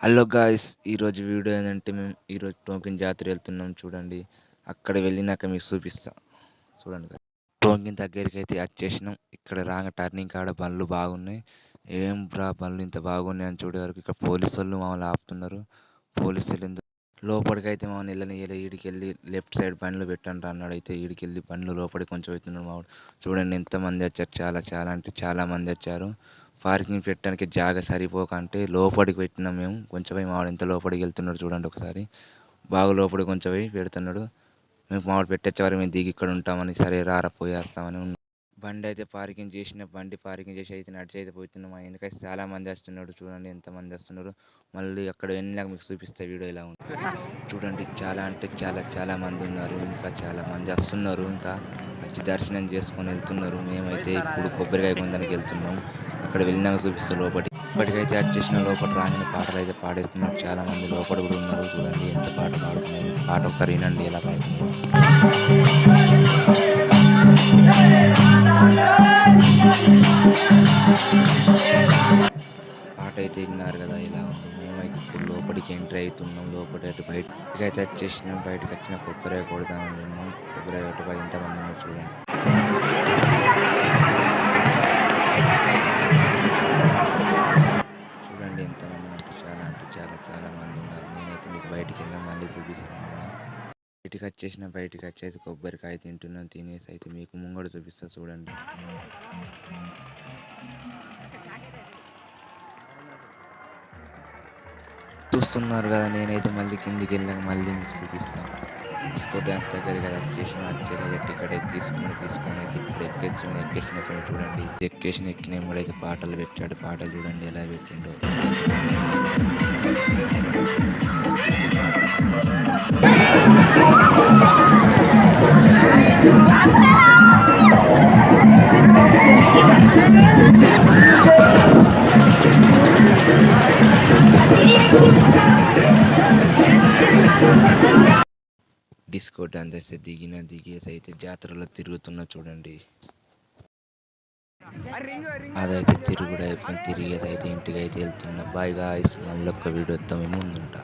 Hello guys, ఈరోజు video ఏంటంటే మేము ఈరోజు టోకెన్ జాతర వెళ్తున్నాం చూడండి. అక్కడ వెళ్ళినాక మీకు చూపిస్తా చూడండి guys. టోకెన్ దగ్గరికి అయితే వచ్చేసినాం. ఇక్కడ రాగా టర్నింగ్ కాడ బండ్లు బాగున్నాయి. ఏం బ్రా బండ్లు ఇంత బాగున్నాయి అని చూడే వరకు ఇక్కడ పోలీసు వాళ్ళు మమ్మల్ని ఆపుతున్నారు. పోలీసులు ఎందుకు లోపలికి అయితే మమ్మల్ని వెళ్ళనియలే. ఈడికి వెళ్ళి లెఫ్ట్ సైడ్ బండ్లు పెట్టండి అన్నాడు. అయితే ఈడికి వెళ్ళి బండ్లు లోపలికి కొంచెం అవుతున్నాడు మావాడు. చూడండి ఎంతమంది వచ్చారు, చాలా అంటే చాలా మంది వచ్చారు. పార్కింగ్ పెట్టడానికి జాగా సరిపోకంటే లోపలికి పెట్టినాం మేము. కొంచెం పోయి మావాడు ఎంత లోపలికి వెళ్తున్నాడు చూడండి ఒకసారి. బాగా లోపలికి కొంచెం పోయి పెడుతున్నాడు. మేము మావాడు పెట్టేచ్చేవారు మేము దిగి ఇక్కడ ఉంటామని, సరే రారా పోయేస్తామని ఉన్నాం. బండి అయితే పార్కింగ్ చేసిన, బండి పార్కింగ్ చేసి అయితే నడిచి అయితే పోతున్నాం. మా ఎందుకైతే చాలా మంది వస్తున్నాడు చూడండి ఎంతమంది వస్తున్నారు. మళ్ళీ అక్కడ వెళ్ళినాక మీకు చూపిస్తే వీడియో ఎలా ఉంది చూడండి. చాలా అంటే చాలా మంది ఉన్నారు. ఇంకా చాలా మంది వస్తున్నారు. ఇంకా వచ్చి దర్శనం చేసుకొని వెళ్తున్నారు. మేమైతే ఇప్పుడు కొబ్బరికాయ కొందానికి వెళ్తున్నాం. అక్కడ వెళ్ళినాక చూపిస్తే లోపలికైతే వచ్చేసిన లోపల రాని పాటలు అయితే పాడేస్తున్నారు. చాలా మంది లోపల కూడా ఉన్నారు. చూడండి ఎంత పాట పాడుతున్నారు. పాట ఒకసారి వినండి ఎలా పాడుతున్నారు. పాట అయితే విన్నారు కదా ఇలా ఉంది. మేమైతే ఇప్పుడు లోపలికి ఎంట్రీ అవుతున్నాం. లోపలి అటు బయటకి అయితే వచ్చేసినాం. బయటకు వచ్చిన కొబ్బరికాయ కొడదామని ఉన్నాం. కొబ్బరికాయ కొట్టుగా ఎంతమంది ఉన్నారు చూడండి. చూడండి ఎంతమంది అంటే చాలా మంది ఉన్నారు. నేనైతే మీకు బయటికి వెళ్ళినా మళ్ళీ చూపిస్తాను. బయటికి వచ్చేసి కొబ్బరికాయ తింటున్నాను. తినేసి అయితే మీకు ముంగడు చూపిస్తా చూడండి. చూస్తున్నారు కదా, నేనైతే మళ్ళీ కిందికి వెళ్ళాక మళ్ళీ మీకు చూపిస్తాను. డిస్కో డ్యాన్స్ దగ్గరికి వచ్చాక టికెట్ అయితే తీసుకొని అయితే ఇప్పుడు ఎక్కేసిన చూడండి. ఎక్కిన ఎప్పుడైతే పాటలు పెట్టాడు. పాటలు చూడండి ఎలా పెట్టిండో. డిస్కో డాన్స్ దిగేసి అయితే జాతరలో తిరుగుతున్నా చూడండి. అదైతే తిరుగుడు అయిపోయింది. తిరిగేసి అయితే ఇంటికి అయితే వెళ్తున్నా. బాయ్ గాయ్స్, మళ్ళీ ఒక్క వీడియో వస్తాం. మేము ముందుంటా.